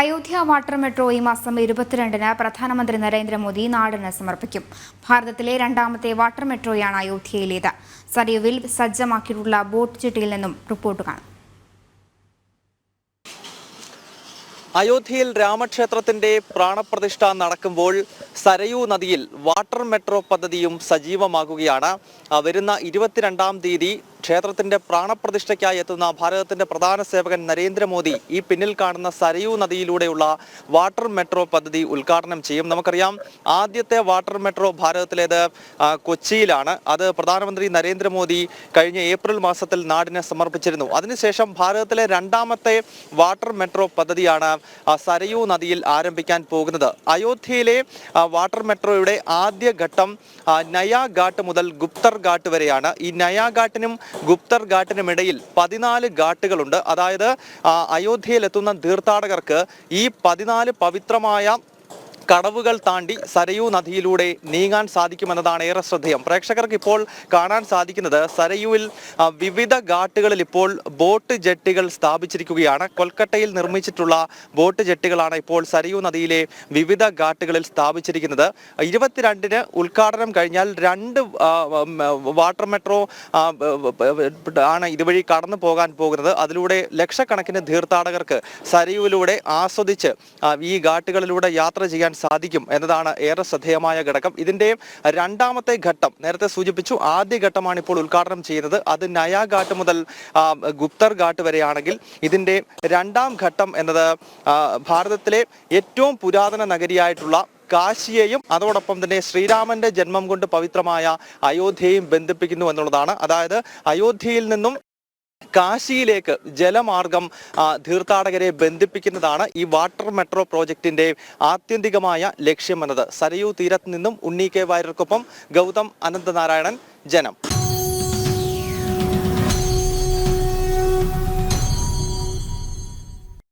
Ayodhya water metro ഈ മാസം 22-ന് പ്രധാനമന്ത്രി നരേന്ദ്രമോദി നാടിന് സമർപ്പിക്കും. ഭാരതത്തിലെ രണ്ടാമത്തെ വാട്ടർ മെട്രോയാണ് അയോധ്യയിലേത്. സരയുവിൽ സജ്ജമാക്കിയിട്ടുള്ള ബോട്ട് ജെട്ടിയിൽ നിന്നും റിപ്പോർട്ട് കാണാം. അയോധ്യയിൽ രാമക്ഷേത്രത്തിന്റെ പ്രാണപ്രതിഷ്ഠ നടക്കുമ്പോൾ സരയൂ നദിയിൽ വാട്ടർ മെട്രോ പദ്ധതിയും സജീവമാകുകയാണ്. വരുന്ന 22-ാം തീയതി ക്ഷേത്രത്തിന്റെ പ്രാണപ്രതിഷ്ഠയ്ക്കായി എത്തുന്ന ഭാരതത്തിന്റെ പ്രധാന സേവകൻ നരേന്ദ്രമോദി ഈ പിന്നിൽ കാണുന്ന സരയൂ നദിയിലൂടെയുള്ള വാട്ടർ മെട്രോ പദ്ധതി ഉദ്ഘാടനം ചെയ്യും. നമുക്കറിയാം, ആദ്യത്തെ വാട്ടർ മെട്രോ ഭാരതത്തിലേത് കൊച്ചിയിലാണ്. അത് പ്രധാനമന്ത്രി നരേന്ദ്രമോദി കഴിഞ്ഞ ഏപ്രിൽ മാസത്തിൽ നാടിന് സമർപ്പിച്ചിരുന്നു. അതിനുശേഷം ഭാരതത്തിലെ രണ്ടാമത്തെ വാട്ടർ മെട്രോ പദ്ധതിയാണ് സരയൂ നദിയിൽ ആരംഭിക്കാൻ പോകുന്നത്. അയോധ്യയിലെ വാട്ടർ മെട്രോയുടെ ആദ്യ ഘട്ടം നയാ ഘാട്ട് മുതൽ ഗുപ്തർ ഘാട്ട് വരെയാണ്. ഈ നയാ ഘാട്ടിനും ഗുപ്തർ ഘാട്ടിനുമിടയിൽ 14 ഘാട്ടുകളുണ്ട്. അതായത് അയോധ്യയിലെത്തുന്ന തീർത്ഥാടകർക്ക് ഈ 14 പവിത്രമായ കടവുകൾ താണ്ടി സരയൂ നദിയിലൂടെ നീങ്ങാൻ സാധിക്കുമെന്നതാണ് ഏറെ ശ്രദ്ധേയം. പ്രേക്ഷകർക്ക് ഇപ്പോൾ കാണാൻ സാധിക്കുന്നത് സരയുവിൽ വിവിധ ഘാട്ടുകളിൽ ഇപ്പോൾ ബോട്ട് ജെട്ടികൾ സ്ഥാപിച്ചിരിക്കുകയാണ്. കൊൽക്കട്ടയിൽ നിർമ്മിച്ചിട്ടുള്ള ബോട്ട് ജെട്ടികളാണ് ഇപ്പോൾ സരയൂ നദിയിലെ വിവിധ ഘാട്ടുകളിൽ സ്ഥാപിച്ചിരിക്കുന്നത്. 22-ന് ഉദ്ഘാടനം കഴിഞ്ഞാൽ 2 വാട്ടർ മെട്രോ ആണ് ഇതുവഴി കടന്നു പോകാൻ പോകുന്നത്. അതിലൂടെ ലക്ഷക്കണക്കിന് തീർത്ഥാടകർക്ക് സരയുവിലൂടെ ആസ്വദിച്ച് ഈ ഘാട്ടുകളിലൂടെ യാത്ര ചെയ്യാൻ സാധിക്കും എന്നതാണ് ഏറെ ശ്രദ്ധേയമായ ഘടകം. ഇതിന്റെ രണ്ടാമത്തെ ഘട്ടം നേരത്തെ സൂചിപ്പിച്ചു. ആദ്യ ഘട്ടമാണ് ഇപ്പോൾ ഉദ്ഘാടനം ചെയ്യുന്നത്. അത് നയാ ഘാട്ട് മുതൽ ഗുപ്തർ ഘാട്ട് വരെയാണെങ്കിൽ ഇതിന്റെ രണ്ടാം ഘട്ടം എന്നത് ഭാരതത്തിലെ ഏറ്റവും പുരാതന നഗരിയായിട്ടുള്ള കാശിയെയും അതോടൊപ്പം തന്നെ ശ്രീരാമന്റെ ജന്മം കൊണ്ട് പവിത്രമായ അയോധ്യയും ബന്ധിപ്പിക്കുന്നു എന്നുള്ളതാണ്. അതായത് അയോധ്യയിൽ നിന്നും കാശിയിലേക്ക് ജലമാർഗം തീർത്ഥാടകരെ ബന്ധിപ്പിക്കുന്നതാണ് ഈ വാട്ടർ മെട്രോ പ്രോജക്റ്റിന്റെ ആത്യന്തികമായ ലക്ഷ്യമെന്നത്. സരയൂ തീരത്ത് നിന്നും ഉണ്ണി കെ വാര്യർക്കൊപ്പം ഗൗതം അനന്തനാരായണൻ, ജനം.